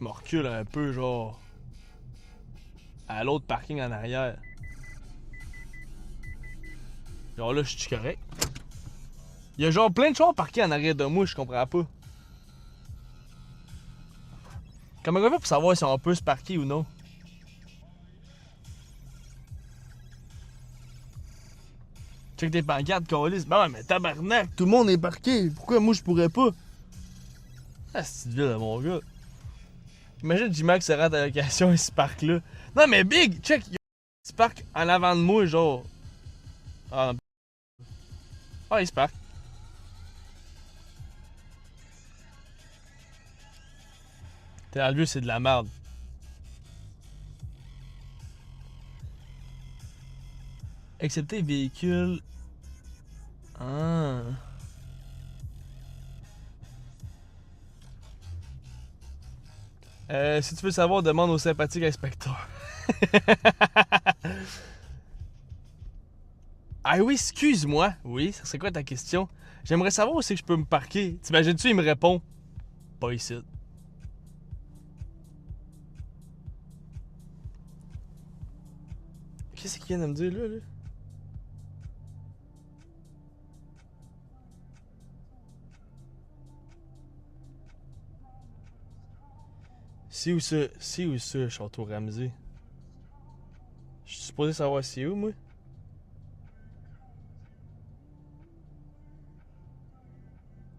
je me recule un peu, genre, à l'autre parking en arrière. Genre là, je suis correct. Il y a genre plein de chars parqués en arrière de moi, je comprends pas. Comment on fait pour savoir si on peut se parquer ou non? Check tes pancartes, câlisse. Ben ouais, mais tabarnak, tout le monde est parqué. Pourquoi moi je pourrais pas? Ah, c'est une ville de mon gars. Imagine J-Max se rate à la location et se parque là. Non mais Big, check, il se parque en avant de moi, genre. Ah, il se parque. T'es dans le vieux, c'est de la merde. Accepter véhicule. Ah. Si tu veux savoir, demande au sympathique inspecteur. Ah oui, excuse-moi. Oui, ça serait quoi ta question? J'aimerais savoir où c'est que je peux me parquer. T'imagines-tu, il me répond. Pas ici. Qu'est-ce qu'il vient de me dire là? C'est où ça? C'est où ça, Château Ramsey? Je suis supposé savoir c'est où, moi?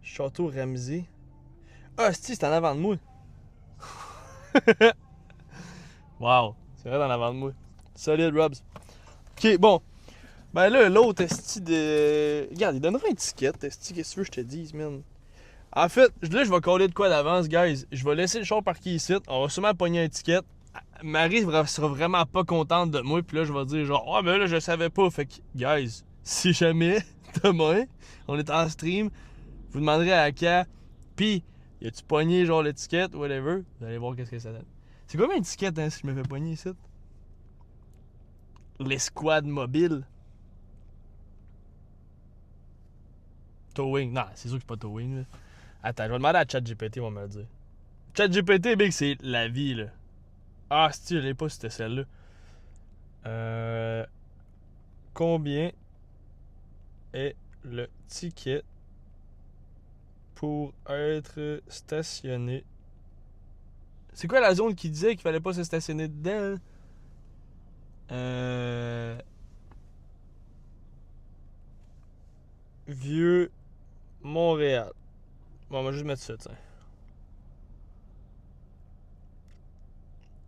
Château Ramsey. Ah, c'est en avant de moi. Wow, c'est vrai en avant de moi. Solide, Robs. Ok, bon. Ben là, l'autre esti de. Regarde, il donnera une étiquette, esti, qu'est-ce que tu veux que je te dise, man? En fait, là, je vais coller de quoi d'avance, guys. Je vais laisser le char parqué ici. On va sûrement pogner une étiquette. Marie sera vraiment pas contente de moi. Puis là, je vais dire genre, oh, mais là, je savais pas. Fait que, guys, si jamais, demain, on est en stream, vous demanderez à Aka, pis, y a-tu pogné genre l'étiquette, whatever. Vous allez voir qu'est-ce que ça donne. C'est combien d'étiquettes, hein, si je me fais pogner ici? L'escouade mobile. Towing. Non, c'est sûr que c'est pas towing, là. Attends, je vais demander à ChatGPT, on va me le dire. ChatGPT, big, c'est la vie, là. Ah, si, je l'ai pas, c'était celle-là. Combien est le ticket pour être stationné? C'est quoi la zone qui disait qu'il fallait pas se stationner dedans? Vieux Montréal. Bon, on va juste mettre ça, tiens.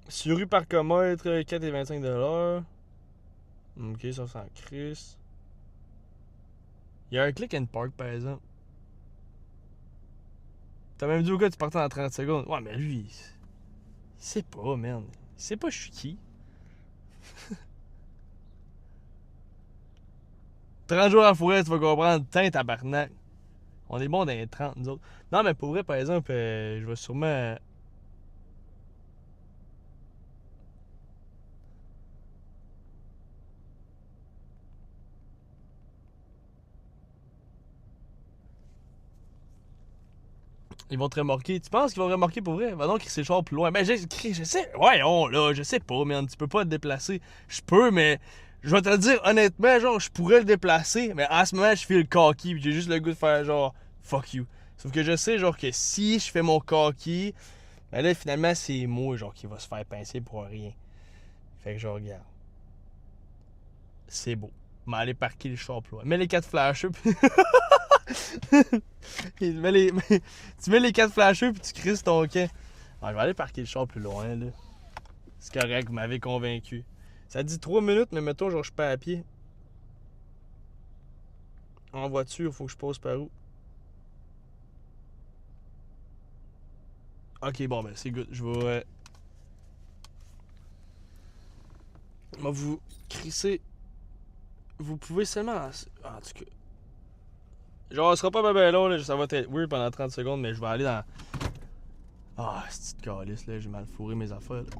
Sur rue Parcomètre, 4,25$. Ok, ça s'en crisse. Il y a un click and park, par exemple. T'as même dit au gars tu partais en 30 secondes. Ouais, mais lui, il sait pas, man. Il sait pas je suis qui. 30 jours en forêt, tu vas comprendre. Tain, tabarnak. On est bon dans les 30, nous autres. Non, mais pour vrai, par exemple, je vais sûrement. Ils vont te remorquer. Tu penses qu'ils vont remorquer pour vrai? Va donc crisser le char plus loin. Mais je sais. Ouais, on là, je sais pas, man. Tu peux pas te déplacer. Je peux, mais. Je vais te le dire honnêtement, genre, je pourrais le déplacer, mais en ce moment, je fais le cocky, pis j'ai juste le goût de faire genre, fuck you. Sauf que je sais, genre, que si je fais mon cocky, ben là, finalement, c'est moi, genre, qui va se faire pincer pour rien. Fait que je regarde. C'est beau. Mais aller parquer le char plus loin. Mets les 4 flashers, pis. tu mets les 4 flashers, puis tu crisses ton camp. Ah, je vais aller parquer le char plus loin, là. C'est correct, vous m'avez convaincu. Ça dit 3 minutes, mais mettons, genre, je suis pas à pied. En voiture, faut que je passe par où? Ok, bon, ben, c'est good. Je vais. Vous crisser. Vous pouvez seulement. En tout cas. Genre, ce sera pas bien long, là. Ça va être weird pendant 30 secondes, mais je vais aller dans. Ah, cette petite calice, là. J'ai mal fourré mes affaires, là.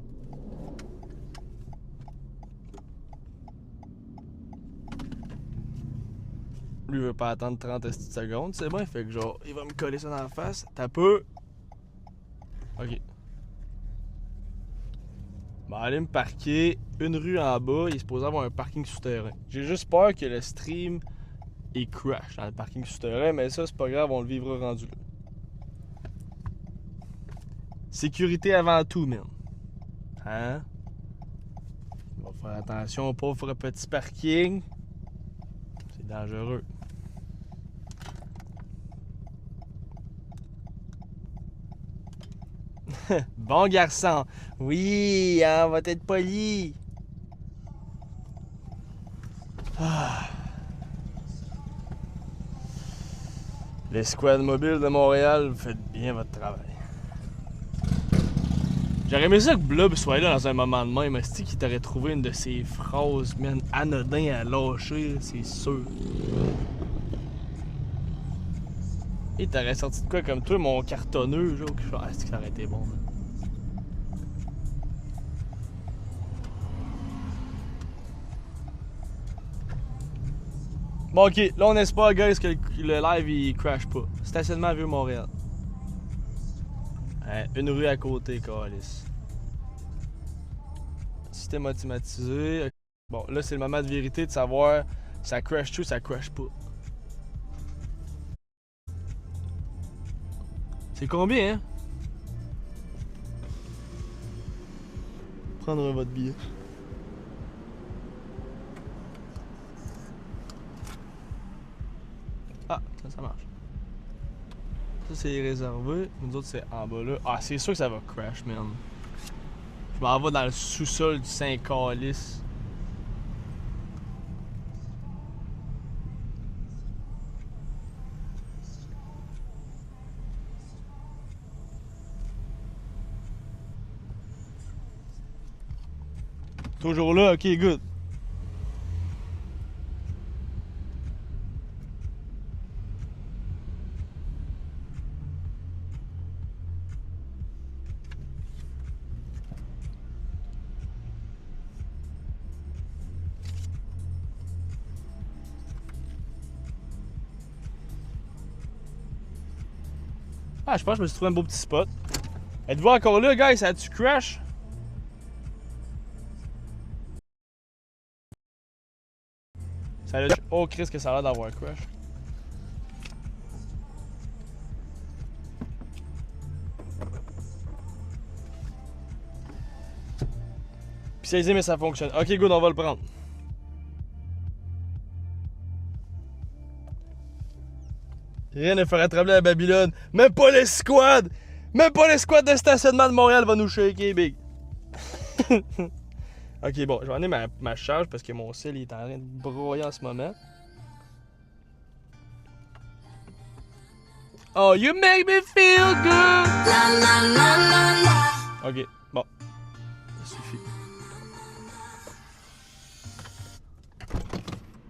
Lui, il veut pas attendre 30 secondes, c'est bon. Fait que, genre, il va me coller ça dans la face. T'as peu. Ok. Ben, aller me parquer une rue en bas, il est supposé avoir un parking souterrain. J'ai juste peur que le stream il crash dans le parking souterrain, mais ça c'est pas grave, on le vivra rendu là. Sécurité avant tout, man. Hein? On va faire attention au pauvre petit parking. C'est dangereux. Bon garçon. Oui, hein, on va être poli. Ah. L'escouade mobile de Montréal, vous faites bien votre travail. J'aurais aimé ça que Blob soit là dans un moment de même. Est-ce qu'il t'aurait trouvé une de ses phrases, man, anodin à lâcher, c'est sûr. Et t'aurais sorti de quoi comme toi, mon cartonneux, genre, quelque chose. Ah, c'est que ça aurait été bon, man. Bon, ok, là on espère, guys, que le live il crash pas. Stationnement à Vieux-Montréal. Une rue à côté, câlisse. Système automatisé. Bon, là c'est le moment de vérité de savoir ça crash-tu ou ça crash pas. C'est combien, hein? Prendre votre billet. Ah, ça marche. Ça c'est réservé. Nous autres c'est en bas là. Ah, c'est sûr que ça va crash, man. Je m'en vais dans le sous-sol du Saint-Calice. Toujours là, ok, good. Ah, je pense que je me suis trouvé un beau petit spot. Êtes-vous encore là, guys? Ça a-tu crash? Ça a... Oh, Chris, que ça a l'air d'avoir crash. Puis ça mais ça fonctionne. Ok, good, on va le prendre. Rien ne fera trembler à Babylone. Même pas les squads! Même pas les squads de stationnement de Montréal va nous shaker, big. Ok, bon, je vais emmener ma charge parce que mon cell il est en train de broyer en ce moment. Oh, you make me feel good! Ok, bon. Ça suffit.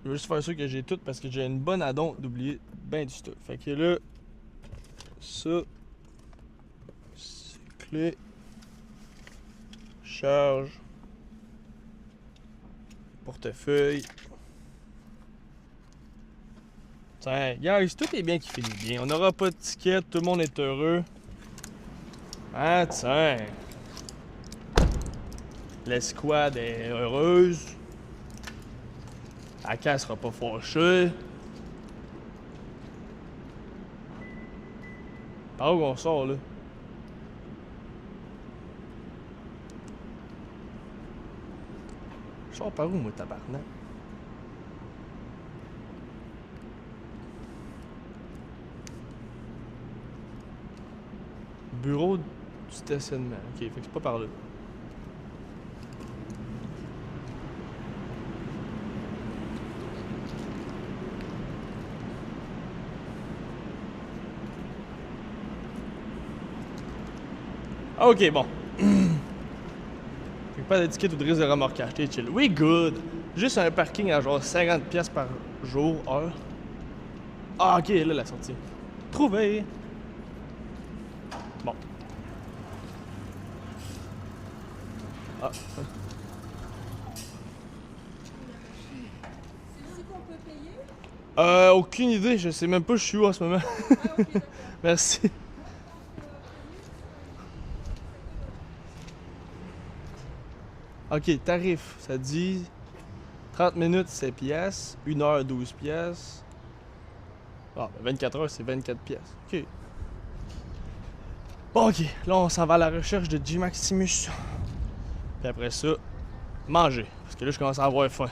Je veux juste faire sûr que j'ai tout parce que j'ai une bonne addon d'oublier ben du stuff. Fait que là, ça, c'est clé, charge, portefeuille. Tiens, guys, tout est bien qui finit bien. On n'aura pas de ticket, tout le monde est heureux. Ah, tiens. L'escouade est heureuse. La caisse sera pas fâchée. Par où on sort, là? Je sors par où, moi, tabarnak? Bureau du stationnement. Ok, fait que c'est pas par là. Ok, bon. Fait que pas d'étiquette ou de risque de remorquage, t'es chill. We good. Juste un parking à genre 50$ par jour, heure. Ah, ok, là, la sortie. Trouvé. Bon. Ah. C'est ici qu'on peut payer? Aucune idée, je sais même pas je suis où en ce moment. Ah, ok, d'accord. Merci. Ok, tarif, ça dit 30 minutes 7 pièces, 1 heure 12 pièces. Ah, ben 24 heures c'est 24 pièces. Ok. Bon, ok, là on s'en va à la recherche de G Maximus. Puis après ça, manger. Parce que là je commence à avoir faim.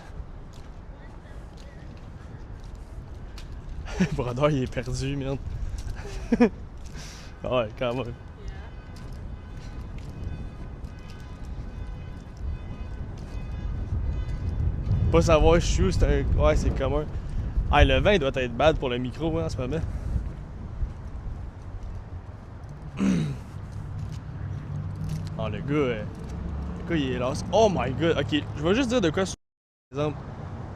Brodeur il est perdu, merde. Ouais, quand même. Pas savoir je suis où, c'est un. Ouais, c'est commun. Ah, le vin doit être bad pour le micro hein, en ce moment. Ah, le gars, il est là. Oh my god, ok, je vais juste dire de quoi sur par exemple.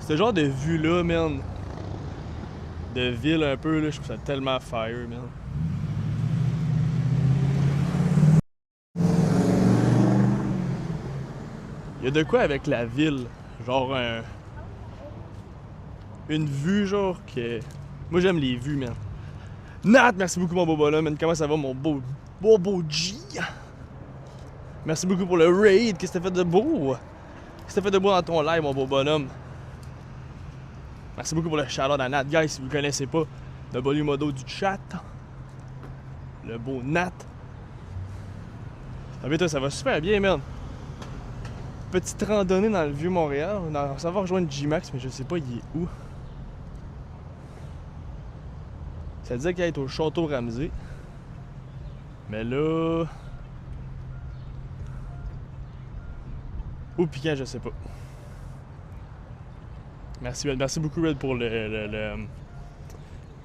Ce genre de vue-là, man. De ville un peu, là, je trouve ça tellement fire, man. Il y a de quoi avec la ville. Genre une vue, genre que. Moi, j'aime les vues, man. Nat, merci beaucoup, mon beau bonhomme, man. Comment ça va, mon beau G? Merci beaucoup pour le raid. Qu'est-ce que t'as fait de beau? Qu'est-ce que t'as fait de beau dans ton live, mon beau bonhomme? Merci beaucoup pour le shout-out à Nat. Guys, si vous ne connaissez pas le Volumodo du chat, le beau Nat. Ah, mais toi, ça va super bien, man. Petite randonnée dans le vieux Montréal. Ça va rejoindre G-Max, mais je sais pas, il est où. Ça disait qu'il allait être au Château Ramsey. Mais là. Où piquant, je sais pas. Merci, Red. Merci beaucoup, Red, pour ouais.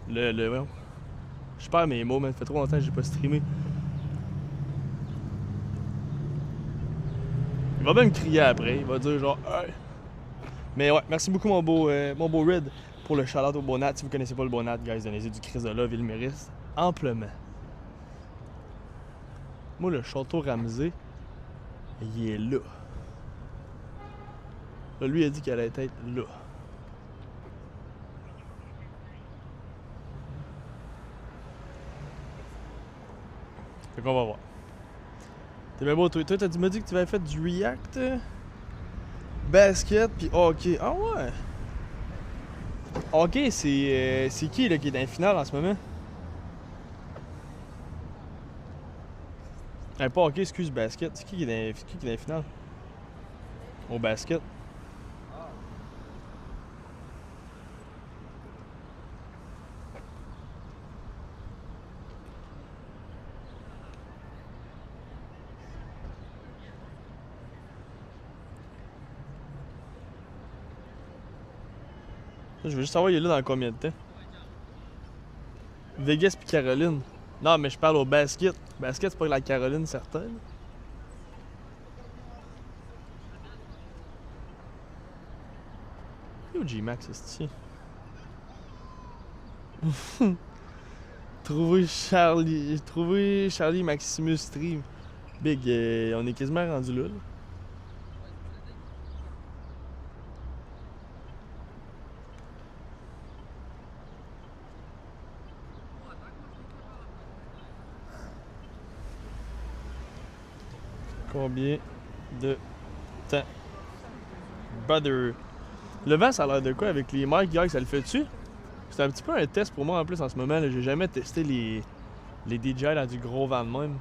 Je perds mes mots, man. Ça fait trop longtemps que j'ai pas streamé. Il va même crier après. Il va dire genre. Hey. Mais ouais, merci beaucoup, mon beau Red, pour le shout-out au Bonat. Si vous connaissez pas le Bonat, guys, donnez-y du Chris de Love, il le mérite amplement. Moi, le Château Ramsey, il est là. Là, lui, il a dit qu'il allait être là. Fait qu'on va voir. T'es bien beau, toi, tu m'as dit que tu avais fait du React, basket, puis hockey. Ah ouais! Hockey, c'est qui là, qui est dans la finale en ce moment? Pas hockey, excuse, basket. C'est qui qui est dans la finale? Au basket. Je veux juste savoir, il est là dans combien de temps? Vegas puis Caroline. Non, mais je parle au basket. Basket, c'est pas la Caroline, certaine. Il est où G-Max, c'est-tu? Trouver Charlie Maximus Stream. Big, on est quasiment rendu là. Combien de temps? Butter. Le vent, ça a l'air de quoi avec les mics, gars? Ça le fait-tu? C'est un petit peu un test pour moi en plus en ce moment. J'ai jamais testé les DJI dans du gros vent de même.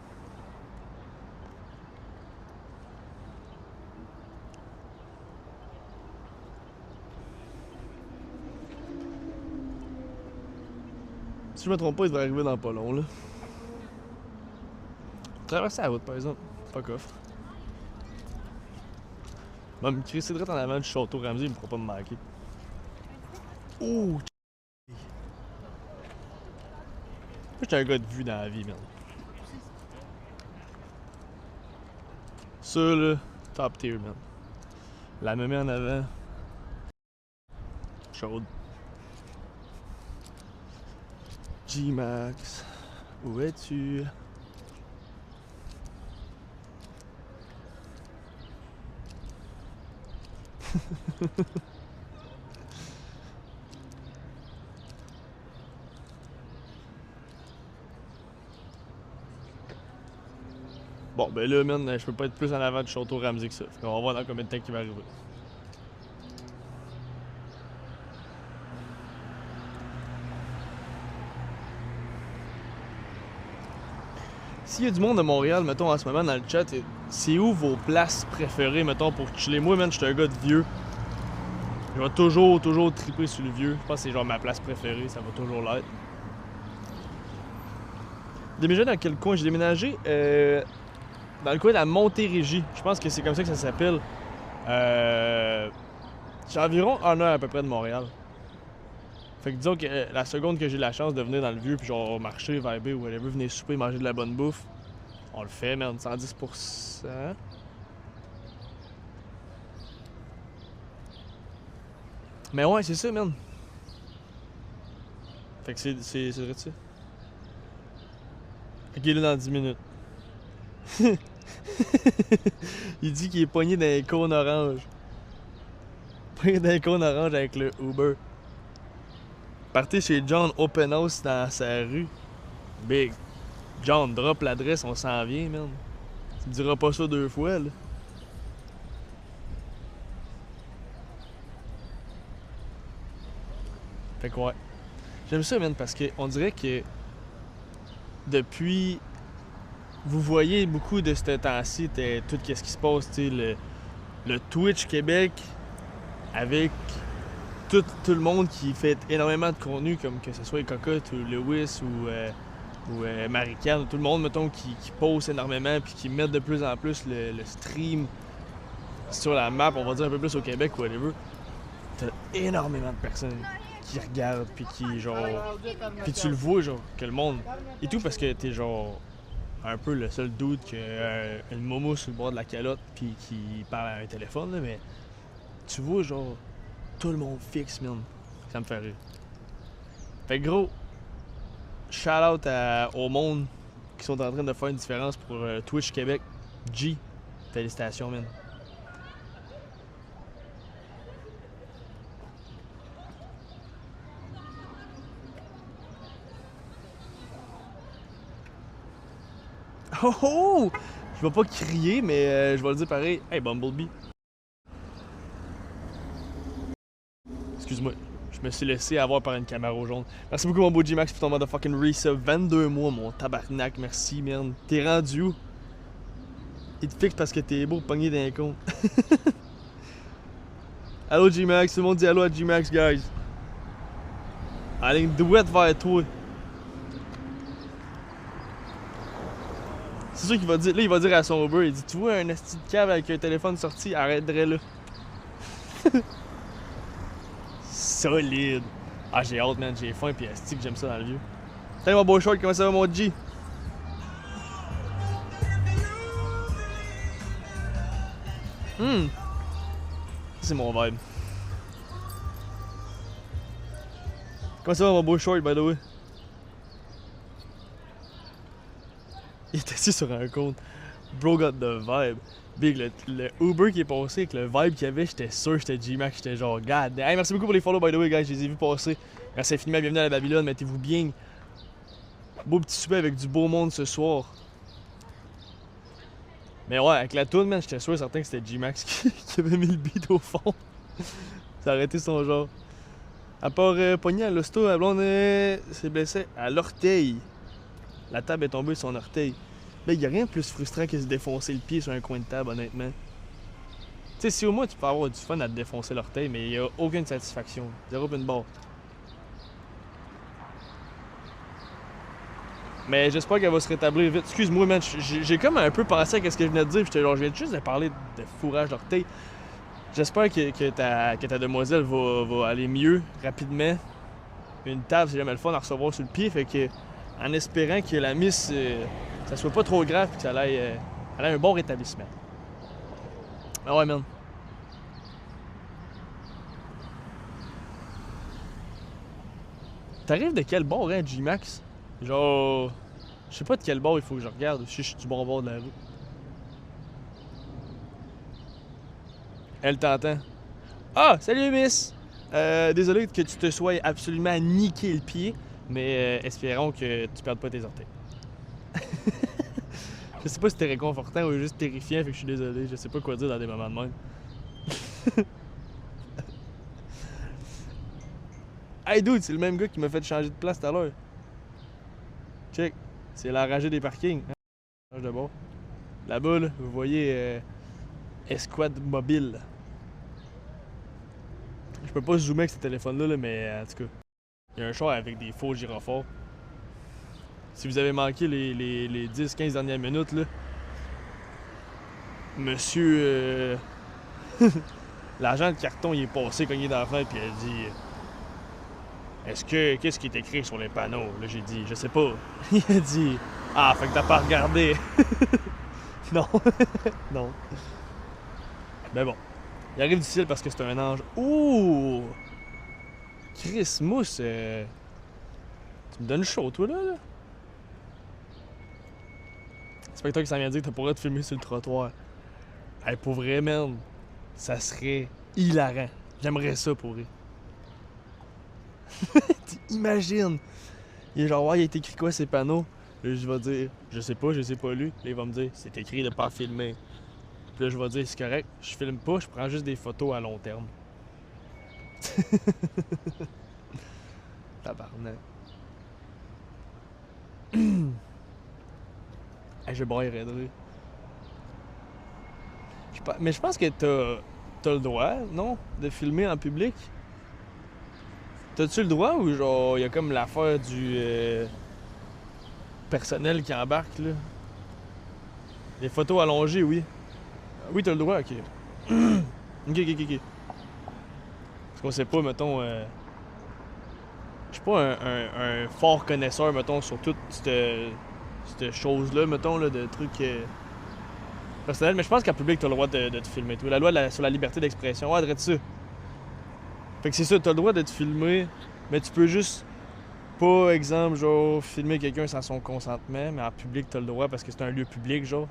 Si je me trompe pas, il devrait arriver dans pas long là. Traverser la route par exemple. Fuck off. Bon, me crisser direct en avant du Château Ramsey, il me pourra pas me manquer. Oh! Moi, j'étais un gars de vue dans la vie, man. Ça, là, top tier, man. La mémé en avant. Chaude. G-Max. Où es-tu? Bon, ben là, man, je peux pas être plus en avant du château Ramsey que ça. Fait qu'on va voir dans combien de temps qu'il va arriver. S'il y a du monde de Montréal, mettons, en ce moment dans le chat, c'est où vos places préférées, mettons, pour chiller? Moi, man, je suis un gars de vieux. Je vais toujours triper sur le vieux. Je pense que c'est genre ma place préférée, ça va toujours l'être. Déménager dans quel coin? J'ai déménagé dans le coin de la Montérégie. Je pense que c'est comme ça que ça s'appelle. J'ai environ 1 heure à peu près de Montréal. Fait que disons que la seconde que j'ai la chance de venir dans le vieux, puis genre marcher, viber ou whatever, venir souper, manger de la bonne bouffe, on le fait, man, 110%. Mais ouais, c'est ça, man. Fait que c'est vrai de ça. Ok, là, dans 10 minutes. Il dit qu'il est pogné dans les cônes oranges. Pogné dans les cônes oranges avec le Uber. Partez chez John Open House dans sa rue. Big. John, drop l'adresse, on s'en vient, man. Tu me diras pas ça 2 fois, là. Fait que ouais. J'aime ça, man, parce qu'on dirait que depuis. Vous voyez beaucoup de ce temps-ci, tout ce qui se passe, tu sais, le Twitch Québec avec tout le monde qui fait énormément de contenu, comme que ce soit Cocotte ou Lewis ou Marican, tout le monde, mettons, qui poste énormément puis qui met de plus en plus le stream sur la map, on va dire un peu plus au Québec ou whatever. T'as énormément de personnes qui regardent puis qui, genre. Puis tu le vois, genre, que le monde. Et tout parce que t'es, genre, un peu le seul dude qui a une momo sur le bord de la calotte puis qui parle à un téléphone, là, mais tu vois, genre, tout le monde fixe, man. Ça me fait rire. Fait que gros, shout out au monde qui sont en train de faire une différence pour Twitch Québec. G, félicitations, man. Oh oh! Je vais pas crier, mais je vais le dire pareil. Hey, Bumblebee. Excuse-moi, je me suis laissé avoir par une Camaro jaune. Merci beaucoup, mon beau G-Max, pour ton motherfucking resub. 22 mois, mon tabarnak. Merci, man. T'es rendu où? Il te fixe parce que t'es beau pogné d'un con. Allô, G-Max. Tout le monde dit allô à G-Max, guys. Allez, une douette vers toi. C'est sûr qu'il va dire, là il va dire à son Uber, il dit tu vois un esti de cave avec un téléphone sorti, arrêterait là. Solide. Ah j'ai hâte man, j'ai faim pis esti que j'aime ça dans le vieux. Salut mon beau short, comment ça va mon G? C'est mon vibe. Comment ça va mon beau short by the way? Il est assis sur un compte. Bro got the vibe. Big, le Uber qui est passé avec le vibe qu'il y avait, j'étais sûr que j'étais G-Max, j'étais genre god. Hey, merci beaucoup pour les follow by the way, guys, je les ai vus passer. Merci infiniment, bienvenue à la Babylone, mettez-vous bien. Beau petit souper avec du beau monde ce soir. Mais ouais, avec la toune, man, j'étais sûr certain que c'était G-Max qui avait mis le beat au fond. Ça aurait été son genre. À part pogné à l'hosto, la blonde s'est blessée à l'orteil. La table est tombée sur son orteil. Ben, y a rien de plus frustrant que se défoncer le pied sur un coin de table, honnêtement. Tu sais, si au moins tu peux avoir du fun à te défoncer l'orteil, mais y a aucune satisfaction. Zéro pin barre. Mais j'espère qu'elle va se rétablir vite. Excuse-moi, man, j'ai comme un peu pensé à ce que je venais de dire, puis j'étais genre, je viens juste de parler de fourrage d'orteil. J'espère que ta demoiselle va aller mieux rapidement. Une table, c'est jamais le fun à recevoir sur le pied, fait que en espérant que la miss, ça soit pas trop grave et que ça ait un bon rétablissement. Ah ouais, man. T'arrives de quel bord, hein, G-Max? Genre, je sais pas de quel bord il faut que je regarde, si je suis du bon bord de la rue. Elle t'entend. Ah, salut, miss! Désolé que tu te sois absolument niqué le pied, mais espérons que tu perdes pas tes orteils. Je sais pas si c'était réconfortant ou juste terrifiant, fait que je suis désolé. Je sais pas quoi dire dans des moments de même. Hey dude, c'est le même gars qui m'a fait changer de place tout à l'heure. Check. C'est la rangée des parkings. Hein? Change de bord. Là-bas, là, vous voyez Escouade Mobile. Je peux pas zoomer avec ce téléphone-là, là, mais en tout cas, il y a un char avec des faux gyrophares. Si vous avez manqué les 10-15 dernières minutes, là, monsieur. L'agent de carton, il est passé cogné dans la fenêtre, puis il a dit. Qu'est-ce qui est écrit sur les panneaux? Là, j'ai dit, je sais pas. Il a dit, ah, fait que t'as pas regardé. Non. Non. Mais bon. Il arrive du ciel parce que c'est un ange. Ouh! Chris Mousse, tu me donnes chaud, toi, là? C'est pas toi qui s'en vient dire que t'as pas le droit de filmer sur le trottoir. Hey, pour vrai, man, ça serait hilarant. J'aimerais ça pour vrai. Imagine! Il est genre, ouais, il a été écrit quoi ces panneaux? Là, je vais dire, je sais pas lu. Là, il va me dire, c'est écrit de pas filmer. Puis là, je vais dire, c'est correct, je filme pas, je prends juste des photos à long terme. Tabarnak. Hey, je braillerais de rire. Mais je pense que t'as le droit, non? De filmer en public? T'as-tu le droit ou genre y a comme l'affaire du personnel qui embarque là? Les photos allongées, oui. Oui, t'as le droit, ok. Ok. Parce qu'on sait pas, mettons. Je suis pas un fort connaisseur, mettons, sur toute cette chose-là, mettons, là, de trucs personnels, mais je pense qu'en public, t'as le droit de te filmer. La loi sur la liberté d'expression, ouais, ça. Fait que c'est ça, t'as le droit de te filmer, mais tu peux juste pas, exemple, genre, filmer quelqu'un sans son consentement, mais en public, t'as le droit parce que c'est un lieu public, genre.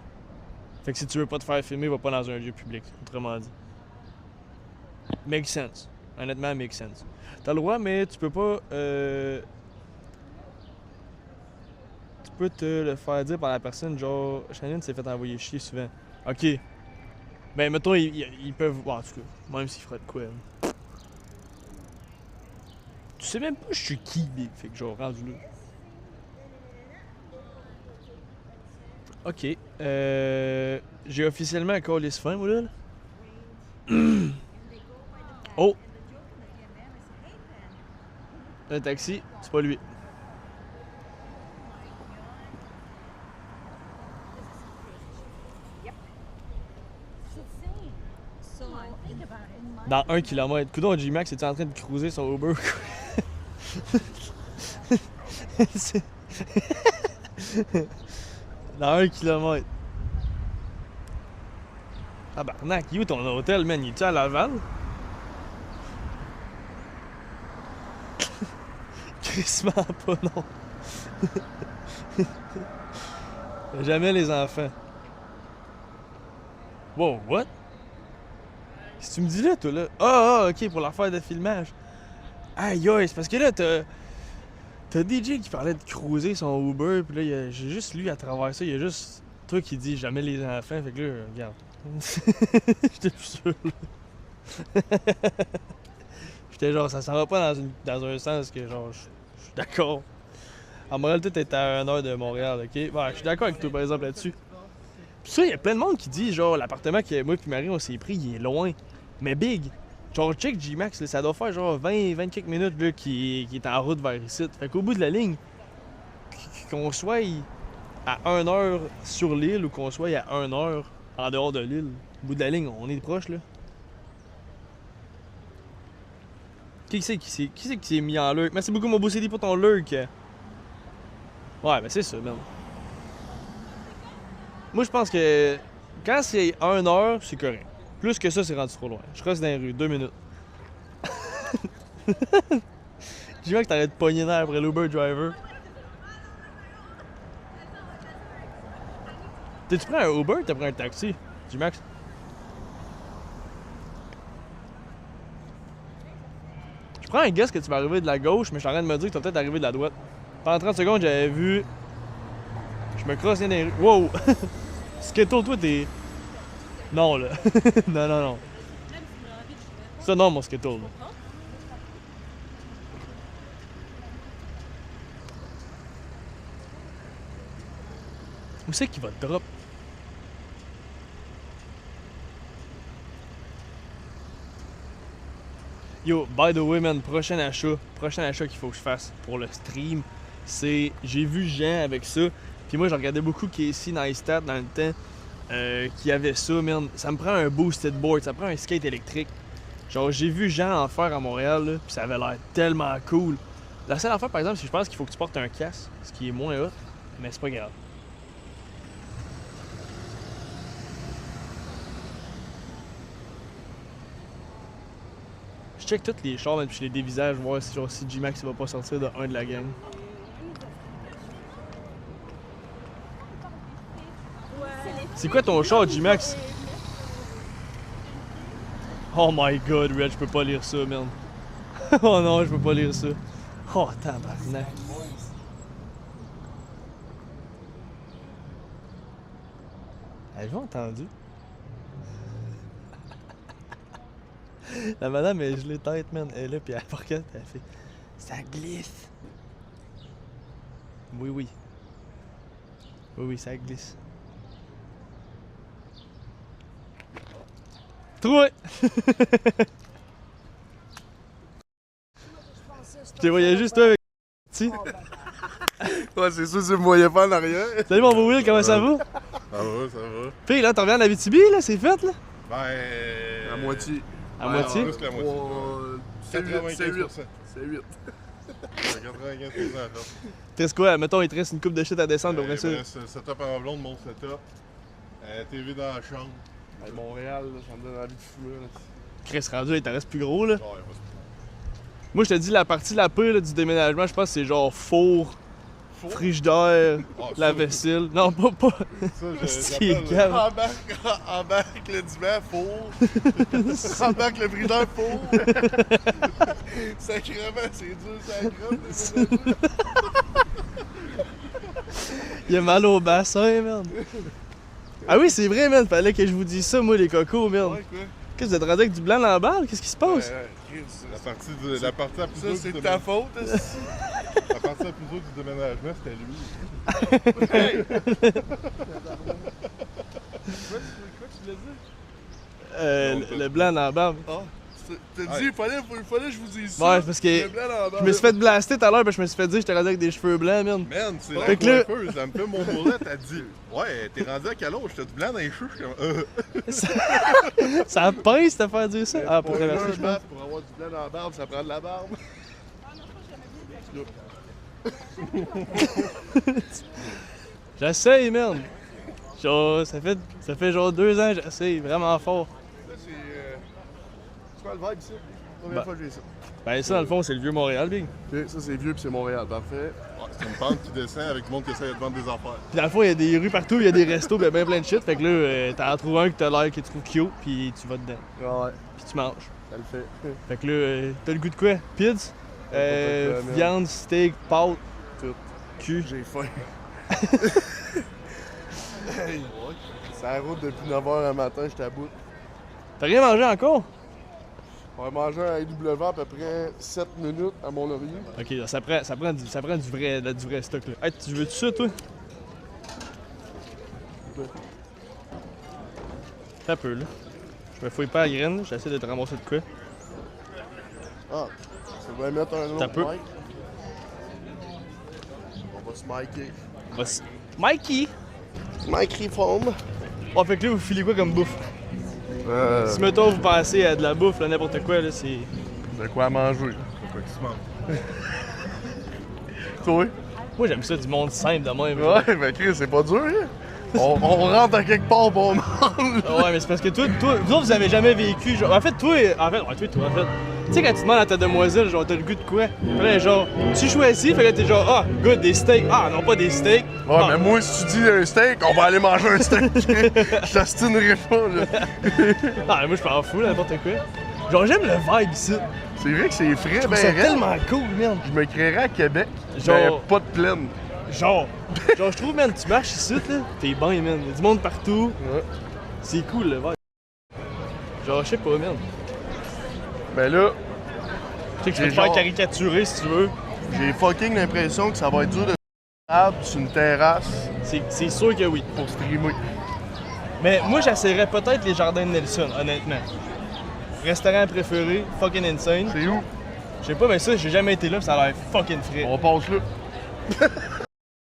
Fait que si tu veux pas te faire filmer, va pas dans un lieu public, autrement dit. Make sense. Honnêtement, make sense. T'as le droit, mais tu peux pas. Tu peux te le faire dire par la personne, genre, Shannon s'est fait envoyer chier souvent. Ok. Ben, mettons, ils peuvent. Bon, en tout cas, même s'ils feraient de quoi. Tu sais même pas je suis qui, Big. Fait que genre, rendu là. Ok. J'ai officiellement un call fin, moi, là. Oh! Un taxi, c'est pas lui. Dans 1 km. Coudon, G-Max, est en train de cruiser son Uber? Dans 1 km. Ah barnac, il est où ton hôtel, man? Il est-tu à Laval? Crissement pas, non. Jamais les enfants. Wow, what? Qu'est-ce que tu me dis là, toi, là? Ok, pour l'affaire de filmage. Aïe, aïe, c'est parce que là, t'as DJ qui parlait de cruiser son Uber, puis là, j'ai juste lu à travers ça, il y a juste toi qui dis jamais les enfants, fait que là, regarde. J'étais plus sûr, là. J'étais genre, ça s'en va pas dans un sens que, genre, je suis d'accord. En morale, tout est à 1 heure de Montréal, ok? Ouais, je suis d'accord avec toi, par exemple, là-dessus. Puis ça, il y a plein de monde qui dit, genre, l'appartement que moi et Marie, on s'est pris, il est loin. Mais big. Genre, check G-Max, ça doit faire genre 20 quelques minutes là, qui est en route vers ici. Fait qu'au bout de la ligne, qu'on soit à 1 heure sur l'île ou qu'on soit à 1 heure en dehors de l'île, au bout de la ligne, on est proche, là. Qui c'est qui s'est mis en lurk? Merci beaucoup, mon beau CD, pour ton lurk. Ouais, ben c'est ça, man. Moi, je pense que quand c'est 1 heure, c'est correct. Plus que ça, c'est rendu trop loin. Je reste dans les rues, 2 minutes. J'ai vu que t'allais te pogner d'air après l'Uber driver. T'es-tu pris un Uber ou t'as pris un taxi, G-Max? Je prends un guess que tu vas arriver de la gauche, mais je suis en train de me dire que tu vas peut-être arriver de la droite. Pendant 30 secondes, j'avais vu. Je me crosse dans les rues. Wow! Skittle, toi, t'es. Non, là. Non, non, non. Ça, non, mon Skittle, là. Où c'est qu'il va te drop? Yo, by the way, man, prochain achat qu'il faut que je fasse pour le stream, c'est. J'ai vu Jean avec ça, puis moi, je regardais beaucoup Casey Neistat dans le temps, qui avait ça, man. Ça me prend un boosted board, ça prend un skate électrique. Genre, j'ai vu Jean en faire à Montréal, là, puis ça avait l'air tellement cool. La seule affaire, par exemple, c'est que je pense qu'il faut que tu portes un casque, ce qui est moins hot, mais c'est pas grave. Je check tous les chars, même, puis je les dévisage, voir si, genre, si G-Max va pas sortir de un de la gang. C'est quoi ton char, G-Max? Oh my god, Red, je peux pas lire ça, man. Oh non, je peux pas lire ça. Oh, tabarnak. Avez-vous entendu? La madame, elle gelée tête, man. Elle est là, puis elle regarde, elle fait « Ça glisse! » Oui, oui. Oui, oui, ça glisse. Trouvé! Je te voyais juste toi avec Ouais, c'est sûr, tu me voyais pas en arrière. Salut mon beau Will, comment ça va? Ça va, ça va. Puis là, t'en reviens à l'Abitibi, là, c'est fait, là? À moitié. À moitié? Plus que la moitié. C'est 8. 95%. C'est 8. 95%. T'es quoi? Mettons, il te reste une coupe de shit à descendre, Il après ça. me reste le setup en blonde, mon setup. TV dans la chambre. Hey, Montréal, là, ça me donne envie de fumer. Là. Chris rendu, il t'en reste plus gros, là. Genre, il va se Moi, je te dis, la partie la pire là, du déménagement, je pense que c'est genre four, frigidaire, Ah, ça, la vaisselle. Non, pas. Ça, C'est qui est j'appelle, calme. embarque le divan, four. Embarque le brideur, four. Sacrément, c'est dur, ça grotte. Il a mal au bassin, merde. Ah oui, c'est vrai, man. Fallait que je vous dise ça, moi, les cocos, merde. Ouais, quoi? Qu'est-ce que vous êtes rendu avec du blanc dans la balle? Qu'est-ce qui se passe? La partie la plus Ça, haute c'est du ta déménagement. faute. est-ce? La partie la plus haute du déménagement, c'était lui. Quoi tu voulais dire? Le blanc dans la barbe. Ah, t'as dit, il fallait que je vous dise ça. Ouais, parce que Le blanc dans la je me suis fait blaster tout à l'heure, ben je me suis fait dire que j'étais rendu avec des cheveux blancs, man. Man, c'est Fait la que là- coiffeuse, elle me fait mon bourrelet, elle dit ouais, t'es rendu à quel âge? T'as du blanc dans les cheveux? Je suis comme Ça pince de faire dire ça? Ah, pour traverser, je pense. Pour avoir du blanc dans la barbe, ça prend de la barbe. J'essaye, man. Genre, ça fait genre 2 ans que j'essaye, vraiment fort. Ça, c'est quoi le vibe, ça? Première Bah. fois que j'ai ça. Ben ça, dans le fond, c'est le vieux Montréal, big. Ok, ça, c'est vieux puis c'est Montréal. Parfait. c'est une pente qui descend avec le monde qui essaie de vendre des affaires. Puis dans le fond, il y a des rues partout, il y a des restos, pis il y a bien plein de shit. Fait que là, t'en trouves un que t'as l'air que tu trouves cute, puis tu vas dedans. Ouais, Puis tu manges. ça le fait. Fait que là, t'as le goût de quoi? Pizza? N'importe quoi, Viande, steak, pâte, Tout. cul. J'ai faim. Hey, c'est la route depuis 9h le matin, j'étais à bout. T'as rien mangé encore? On va manger un IW à peu près 7 minutes à mon laurier. Ok, là, ça prend du vrai stock là. Hey, tu veux-tu ça, toi? T'as peu là. Je me fouille pas à la graine, j'essaie de te ramasser de quoi. Ah, ça va mettre un T'as autre peu. mic. On va se micer. On va s- Mikey! Microphone. Oh, fait que là, vous filez quoi comme bouffe? Si mettons vous pensez à de la bouffe, là, n'importe quoi, là, c'est. De quoi manger. C'est pas qui se mange. Toi? Moi, j'aime ça du monde simple de même. Ouais, mais Chris, c'est pas dur, hein? On rentre à quelque part pour on mange. Ah ouais, mais c'est parce que toi, vous autres, vous avez jamais vécu. Genre, en fait, toi, en fait. Tu sais, quand tu demandes à ta demoiselle, genre, t'as le goût de quoi? Puis là, genre, tu choisis, fait que là, t'es genre, ah, good, des steaks. Ah, non, pas des steaks. Ouais, Ah. mais moi, si tu dis un steak, on va aller manger un steak. Je t'astinerai pas, là. Ah, moi, je m'en fous, là, n'importe quoi. Genre, j'aime le vibe ici. C'est vrai que c'est frais, ben C'est raide. tellement cool, merde. Je me créerais à Québec. Genre- Genre. Pas de plaine. Genre, je trouve, man, tu marches ici, là, t'es bien, man. Y'a du monde partout. Ouais. C'est cool, le vibe. Genre, je sais pas, man. Ben là, Tu sais que tu peux J'ai te faire genre- caricaturer si tu veux. j'ai fucking l'impression que ça va être dur de table sur une terrasse C'est sûr que oui. pour streamer. Mais moi, j'essaierais peut-être les jardins de Nelson, honnêtement. Restaurant préféré, fucking insane. C'est où? Je sais pas, mais ça, j'ai jamais été là, pis ça a l'air fucking frais. On passe là.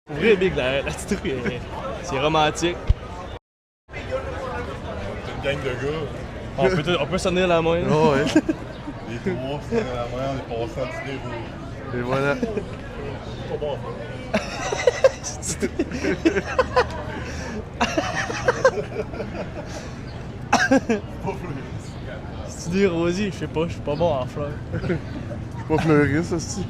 Pour vrai, Big, la petite rue, c'est romantique. C'est une gang de gars. On peut sonner la main. Ah ouais. Les trois, c'est la main, on est passé en dîner rouge. Et voilà. Pas bon, Si tu dis rosier, je sais pas, je suis pas bon en fleurs. Je suis pas fleuriste, aussi.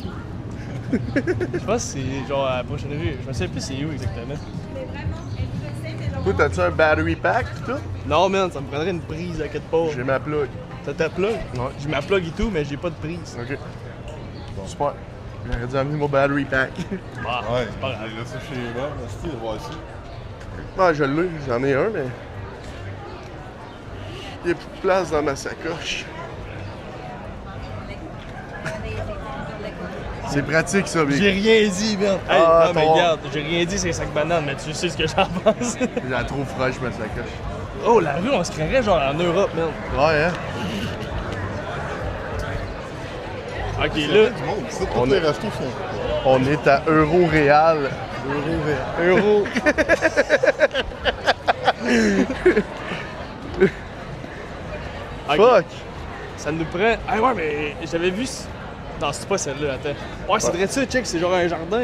Je pense que c'est genre à la prochaine rue. Je me sais plus c'est où exactement. Mais vraiment, elle faisait, mais genre. Toi, t'as-tu un battery pack pis tout? Non, man, ça me prendrait une prise à quelque part. J'ai ma plug. T'as ta plug? Ouais. J'ai ma plug et tout, mais j'ai pas de prise. Ok. Super. J'aurais dû amener mon battery pack. Bah, Ouais, c'est pas grave. j'ai laissé chez moi. Merci de voir ça. Ah, je l'ai, j'en ai un, mais. Il n'y a plus de place dans ma sacoche. C'est pratique, ça, J'ai Big. rien dit, man. Hey, Ah, non, mais ton- regarde, j'ai rien dit, c'est sac banane, mais tu sais ce que j'en pense. Je la trouve fraîche, ma sacoche. Oh, la rue, on se créerait genre en Europe, man. Ouais, hein? Ok, là, Du monde, ici, tous On les est- restos sont. On est à Euro Réal. euro. Ok, Fuck! ça nous prend. Ah ouais, mais j'avais vu. Non, c'est pas celle-là, attends. Ouais, c'est vrai ça, check, c'est genre un jardin,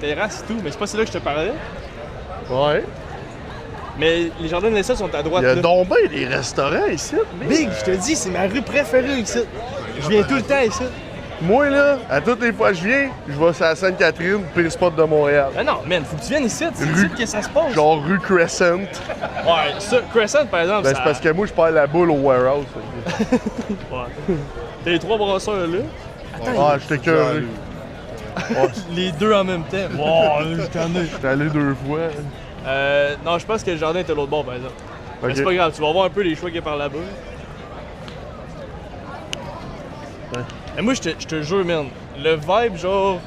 terrasse et tout, mais c'est pas celle-là que je te parlais. Ouais. Mais les jardins de l'Essai sont à droite. Il y a là. donc bien des restaurants ici. Big, je te dis, c'est ma rue préférée ici. Je viens tout le temps ici. Moi, là, à toutes les fois que je viens, je vais sur la Sainte-Catherine, pire spot de Montréal. Ah non, man, faut que tu viennes ici, c'est Rue- ici que ça se passe. Genre rue Crescent. Ouais, ça, Crescent par exemple, Ben, ça... c'est parce que moi, je perds la boule au warehouse. Ouais. T'as les trois brasseurs là. Ah, j'étais curieux. Les deux en même temps. Wow, je t'en ai. J'étais allé 2 fois. Non, je pense que le jardin était l'autre bord par exemple. Mais Ok. c'est pas grave, tu vas voir un peu les choix qu'il y a par là-bas. Ouais. Mais moi, je te jure, man, le vibe, genre,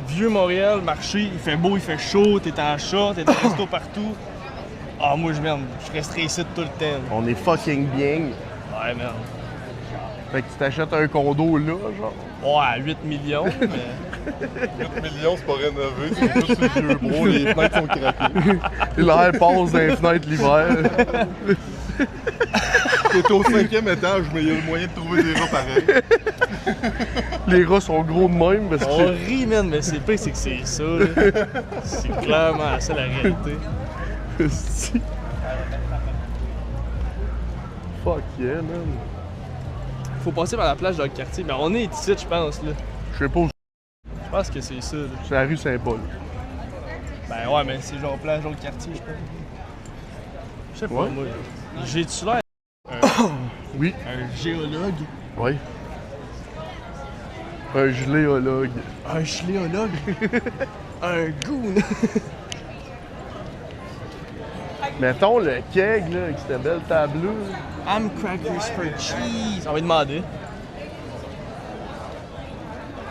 vieux Montréal, marché, il fait beau, il fait chaud, t'es en short, t'es dans resto partout. Ah, moi, je resterai ici tout le temps. On est fucking bien. Ouais, man. Fait que tu t'achètes un condo là, genre. Ouais, à 8 millions, mais... 8 millions, c'est pas rénové. C'est juste sur le vieux bro, les fenêtres sont craquées. L'air passe dans les fenêtres l'hiver. T'es au 5e étage, mais il y a le moyen de trouver des rats pareils. Les rats sont gros de même parce On que. rit, man, mais c'est pire, c'est que c'est ça, là. C'est clairement ça, la réalité. Si. Fuck yeah, man. Faut passer par la plage dans le quartier, mais on est ici, je pense, là. Je sais pas où Je pense que c'est ça, là. c'est la rue Saint-Paul. Ben ouais, mais c'est genre plage dans le quartier, je pense. Je sais pas, Ouais. moi. J'ai-tu l'air Oui, un géologue? oui. Un geléologue. Un géologue? Un goon? Mettons le keg là, avec cette belle table là. I'm crackers for cheese. On va lui demander.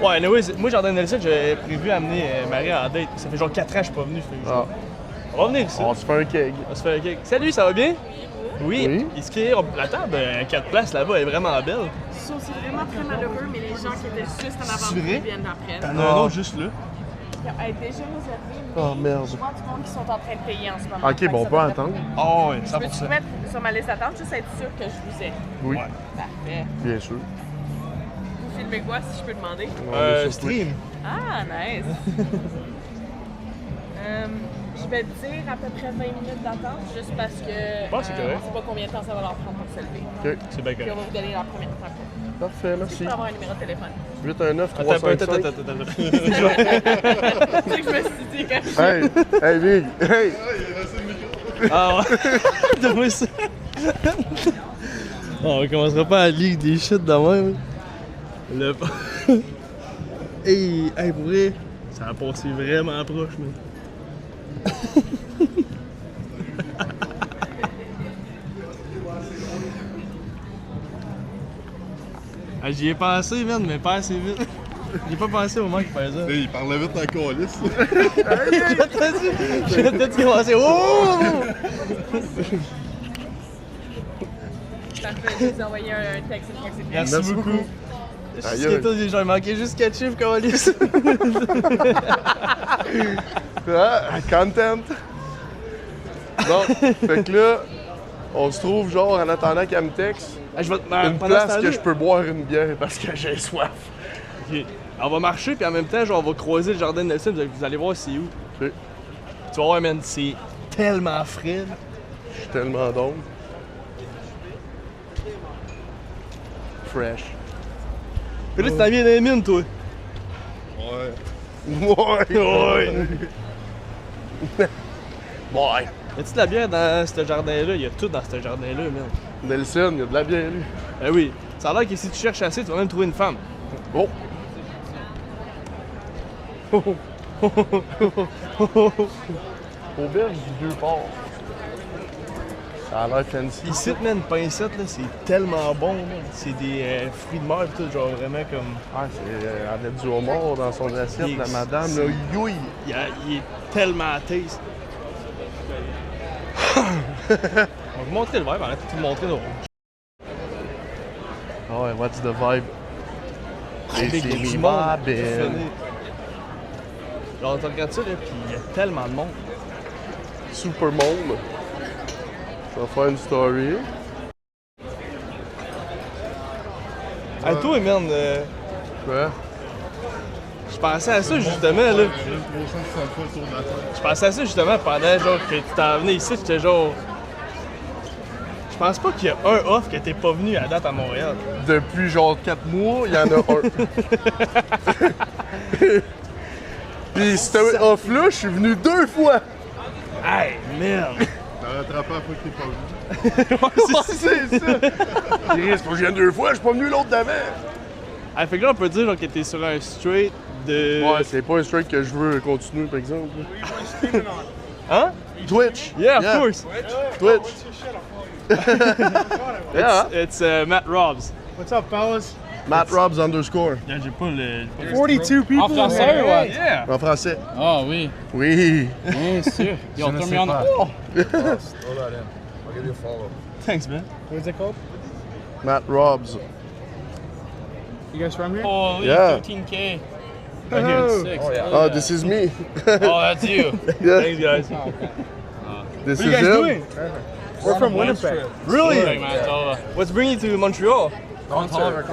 Ouais, anyways, moi, Jardin Nelson, j'avais prévu amener Marie en date. Ça fait genre 4 ans que je suis pas venu. Fait que Ah, on va venir ici. on se fait un keg. On se fait un cake. Salut, ça va bien? Oui. Oui. La table à 4 places là-bas est vraiment belle. Ça, c'est vraiment très malheureux, mais les gens qui étaient juste en avant C'est de vrai? nous viennent d'après. T'en as un autre juste là. Elle est déjà réservée, mais Oh, merde. je vois du monde qui sont en train de payer en ce moment. Ok, Fait que bon, on ça peut devrait- attendre. Oh, ouais, Je peux 100%. te mettre sur ma liste d'attente, juste être sûr que je vous ai. Oui, Ouais. Parfait. bien sûr. Vous filmez quoi, si je peux demander? On est sur Stream. Ah, nice! Je vais te dire à peu près 20 minutes d'attente, juste parce que Ouais, c'est correct. on sait pas combien de temps ça va leur prendre pour se lever. Twitch. Ok, C'est bien Puis on correct. va vous donner leur première tempo. parfait, Je merci. peux avoir un numéro de téléphone. 819 Attends, attends, 355. attends. C'est ce que je me suis dit quand je Hey, hey, Big, hey! Ah ouais. Donne-moi ça. On commencera pas à lire des shit de même. Le... hey, pour vrai, Ça a passé vraiment proche, man. Ah, j'y ai pensé, man, mais pas assez vite. J'ai pas pensé au moment qu'il faisait ça. Il parlait vite en calice. J'ai peut-être commencé. Oh! Parfait, je vais vous envoyer un texte une fois que c'est fait. Merci beaucoup. Aïe. J'ai manqué juste 4 chiffres, Calis. Ah, content. Bon, fait que là, on se trouve genre en attendant qu'elle me texte, Je vais une place que je peux boire une bière parce que j'ai soif. Ok. On va marcher, puis en même temps, genre, on va croiser le jardin de Nelson, vous allez voir c'est où. Ok. Tu vas voir, man, c'est tellement frais. Là. Je suis tellement donc. Fresh. Puis là, tu t'en viens dans les mines, toi. Ouais. Ouais! Ouais! Y'a-tu de la bière dans ce jardin-là? Y'a tout dans ce jardin-là, man. Nelson, il y a de la bière, lui. Ben oui. Ça a l'air que si tu cherches assez, tu vas même trouver une femme. Oh! Auberge du Vieux-Port. Ça a l'air fancy. Ici, man, pincette, là, c'est tellement bon, man. C'est des fruits de mer, pis tout, genre vraiment comme. Ah, c'est, elle a du homard dans son assiette, Il- la madame, là. Youi! Il est tellement taste. On va vous montrer le verre, arrête de vous montrer nos. Ah ouais, what's the vibe? Et Big c'est du les monde. babines. Fini. Genre, tu regardes ça, là, pis il y a tellement de monde. Super monde. Je vais faire une story. Hey, toi, man, Quoi? je pensais à ça justement, là. Je pensais à ça justement pendant, genre, que tu t'en venais ici, j'étais genre. Je pense pas qu'il y a un off que t'es pas venu à date à Montréal. Depuis genre 4 mois, il y en a un. Pis ce off-là, je suis venu 2 fois! Hey, merde! T'as rattrapé la fois que t'es pas venu. C'est ça! Chris, faut que je vienne 2 fois, je suis pas venu l'autre d'avant! Hey, fait que là, on peut dire genre, que t'es sur un straight de. Ouais, c'est pas un strike que je veux continuer, par exemple. Hein? Twitch! Yeah, of course! Twitch! Yeah! It's Matt Robs. What's up, fellas? Matt Robs underscore. Yeah, j'ai pas le. 42 people. En français ou what? Yeah! En français. Ah oui, Oui! bien sûr. Yo, turn me on. Throw that in. I'll give you a follow. Thanks, man. What's it called? Matt Robs. You guys from here? Holy Yeah. 13K. Right here. Sick. Oh, yeah. Oh, this is me. Oh, that's you. Yeah, Thanks, guys. this What are you is guys him. doing? We're from Winnipeg. Really? Like Manitoba. What's bringing you to Montreal? Concert.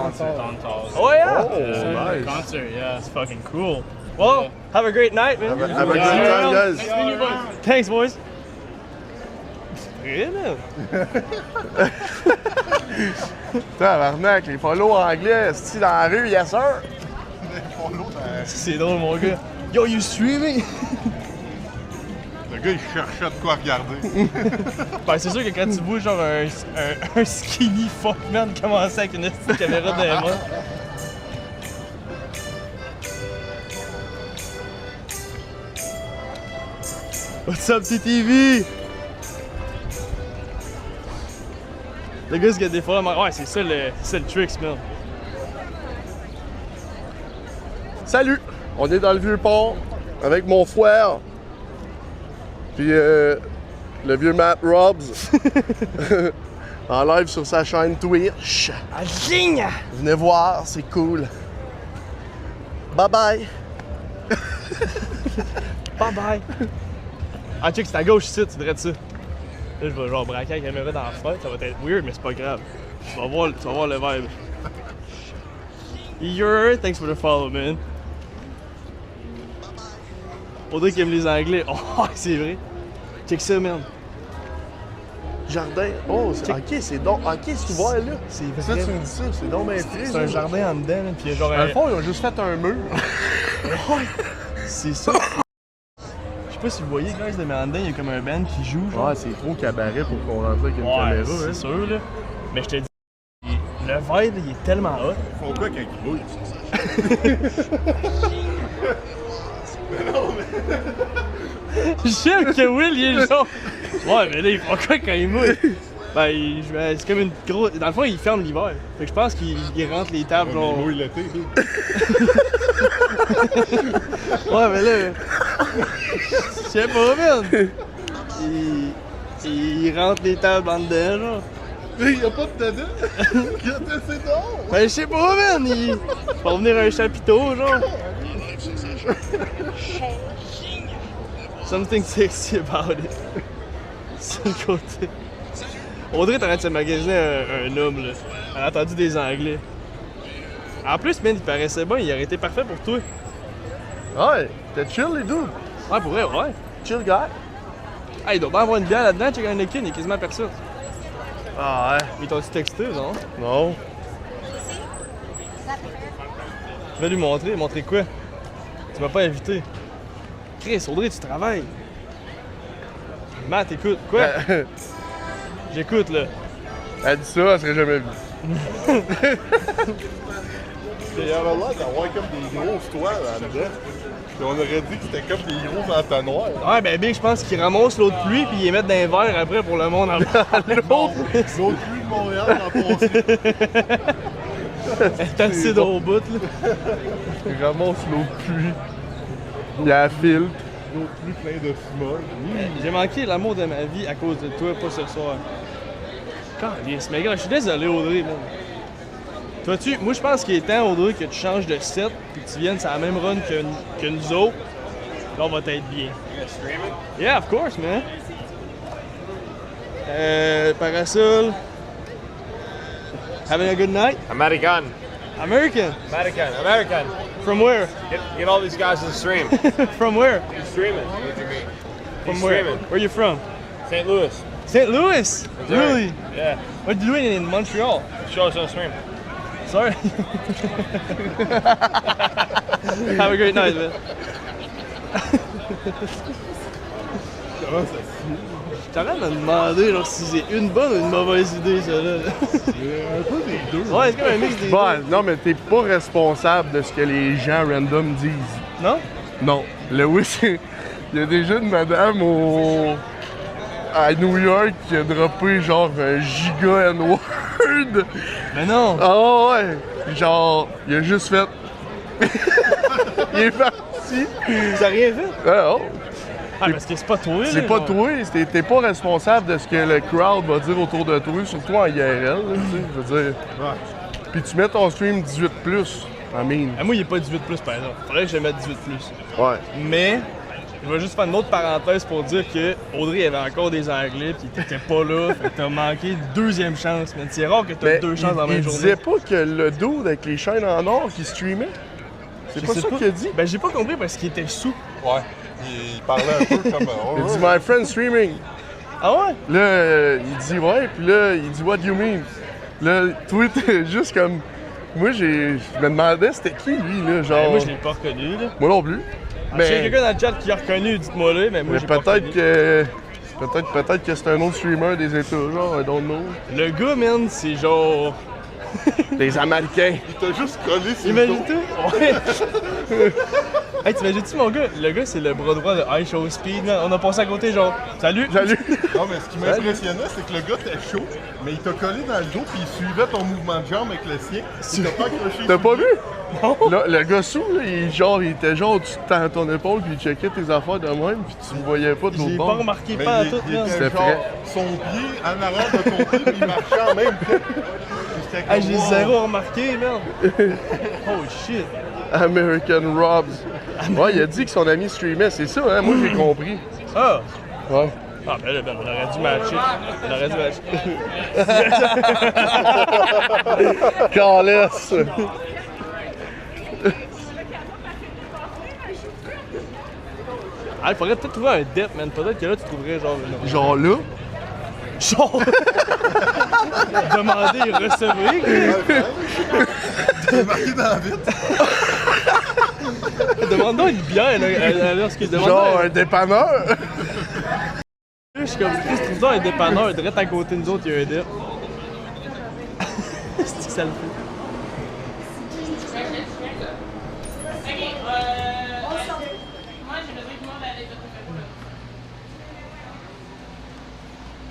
Oh, yeah! Oh, nice. Concert, yeah. That's fucking cool. Well, have a great night, man. Have a good time, guys. Thanks, boys. Yeah, man. Tabarnak, les follow anglais, c'est dans la rue, yes sir! C'est drôle, mon gars. Yo, you streaming? Le gars, il cherchait de quoi regarder. Ben, c'est sûr que quand tu vois genre un skinny fuckman commencer avec une petite caméra dans les mains. What's up, TTV? Le gars, qui a des fois, ouais, c'est ça le tricks, man. Salut! On est dans le Vieux-Port avec mon frère. Puis le vieux Matt Robs. En live sur sa chaîne Twitch. Ah, génial! Venez voir, c'est cool. Bye bye! Bye bye! Ah, check, c'est à gauche ici, tu dirais de ça. Là, je vais genre braquer la caméra dans la fenêtre, ça va être weird, mais c'est pas grave. Tu vas voir le vibe. You're, thanks for the follow, man. Faudrait qu'il aime les Anglais. Oh, c'est vrai. Check ça, man. Jardin. Oh, c'est, ok, c'est donc. Ok, c'est ouvert là. C'est Ça, vrai. tu me dis ça, c'est donc bien triste. C'est un jardin en dedans, là, pis il y a genre Dans le fond, ils ont juste fait un mur. C'est ça. Je sais pas si vous voyez, guys, mais en dedans, il y a comme un band qui joue, genre. Ouais, c'est trop cabaret pour qu'on rentre avec une Ouais, caméra. c'est Hein. sûr, là. Mais je te dis, le vibe, il est tellement hot. Ils font quoi quand ils bouillent? J'aime que Will, il est genre. Ouais, mais là, il fait quoi quand il mouille? Ben, c'est comme une grosse. Dans le fond, il ferme l'hiver. Fait que je pense qu'il rentre les tables, genre. Oui, l'été. Ouais, mais là. Je sais pas, man. Il rentre les tables en dedans, genre. Mais y'a pas de dedans. C'est dehors. Ben, je sais pas, man. Il va venir un chapiteau, genre. Something sexy about it. C'est le côté. Audrey, t'as en train de se magasiner un homme, là. Elle a entendu des Anglais. En plus, man, il paraissait bon, il aurait été parfait pour toi. Ouais, t'es chill les deux. Ouais, pour vrai, ouais. Chill guy. Ah, il doit pas avoir une bière là-dedans, check un Anakin, il est quasiment personne. Ah ouais. Ils t'ont-tu texté, non? Non. Tu vas lui montrer quoi? Tu m'as pas invité. Chris, Audrey, tu travailles. Matt, écoute, quoi? J'écoute, là. Elle dit ça, elle serait jamais vue. Il y avait l'air d'avoir comme des grosses toiles en dedans. Puis on aurait dit que c'était comme des gros entonnoirs. Ouais, ben Big, je pense qu'ils ramassent l'eau de pluie puis ils les mettent dans les verres après pour le monde en bas. L'autre pluie de Montréal en passé. Elle est assez au bout, là. Il ramasse l'eau de pluie. Il y a la filtre. L'autre pluie plein de smog. J'ai manqué l'amour de ma vie à cause de toi, pas ce soir. Calisse, mais gars, je suis désolé, Audrey, man. Moi, je pense qu'il est temps, Audrey, que tu changes de set puis que tu viennes sur la même run que nous autres. Là, on va être bien. Yeah, of course, man. Parasol. Having a good night? American. American? American. From where? Get all these guys to the stream. From where? He's streaming. What do you mean? From He's where? streaming. Where you from? St. Louis. St. Louis? right. Really? Yeah. What are you doing in Montreal? Show us on the stream. Sorry. Have a great night, man. T'arrêtes de me demander genre, si c'est une bonne ou une mauvaise idée, ça là. Un peu des deux. Ouais, c'est comme un mix des Bon, deux. non, mais t'es pas responsable de ce que les gens random disent. Non? Non. Lewis, il y a déjà une madame à New York qui a droppé genre un giga N-word. Mais non! Ah ouais! Genre, il a juste fait. Il est parti. Ça a rien fait? Ah, oh. Ah, parce que c'est pas toi, là. C'est pas genre. toi, t'es pas responsable de ce que le crowd va dire autour de toi, surtout en IRL, là, tu sais, je veux dire. Puis tu mets ton stream 18+, I mean. Ah, moi, il est pas 18+, par exemple. Faudrait que je le mette 18+. Ouais. Mais, je vais juste faire une autre parenthèse pour dire que Audrey avait encore des Anglais pis t'étais pas là, fait que t'as manqué une deuxième chance, man. C'est rare que t'as Mais deux chances dans la même il journée. disait pas que le dude avec les chaînes en or qui streamait? C'est Je pas sais ça qu'il a dit? Ben, j'ai pas compris parce qu'il était sous. Ouais. Il parlait un peu comme. Il dit « My friend streaming ». Ah ouais? Là, il dit « Ouais », puis là, il dit « What do you mean ». Là, toi, t'es juste comme... Moi, je me demandais c'était qui, lui, là, genre... Ben, moi, je l'ai pas reconnu, là. Moi non plus. Mais... S'il y a quelqu'un dans le chat qui l'a reconnu, dites-moi là, mais moi, Mais j'ai pas peut-être reconnu. que... Peut-être que c'est un autre streamer des États, genre, I don't know. Le gars, man, c'est genre... Des Américains. Il t'a juste collé sur le Imagine-toi? Ouais. Hey, t'imagines-tu, mon gars? Le gars, c'est le bras droit de High Show Speed, man. On a passé à côté, genre, salut! Salut! Non, mais ce qui m'impressionnait, c'est que le gars était chaud, mais il t'a collé dans le dos puis il suivait ton mouvement de jambe avec le sien. Il t'a pas accroché. T'as pas vu? Là, le gars sous, là, il était genre au-dessus de ton épaule puis il checkait tes affaires de même puis tu me voyais pas de l'autre J'ai pas bord. remarqué Mais pas à il, tout, il man. était C'était genre prêt. son pied en arrière de ton pied puis il marchait en même temps. J'étais comme, Hey, j'ai wow. zéro remarqué, man. Oh shit. American Robs. Ouais, il a dit que son ami streamait, c'est ça, hein? Moi, j'ai compris. Ah! Ouais. Ah, ben là, ben, on aurait dû matcher. On aurait dû matcher. Calisse! Ah, il faudrait peut-être trouver un dep, man. Peut-être que là, tu trouverais genre... Genre là? Genre... Demander et recevoir. C'est marqué dans la vitre. Demande-donc une bière, là, lorsqu'il demande... Genre un dépanneur? Je suis comme, Chris, trouve-toi un dépanneur, direct à côté de nous autres, il y a un dep. C'est que ça le fait.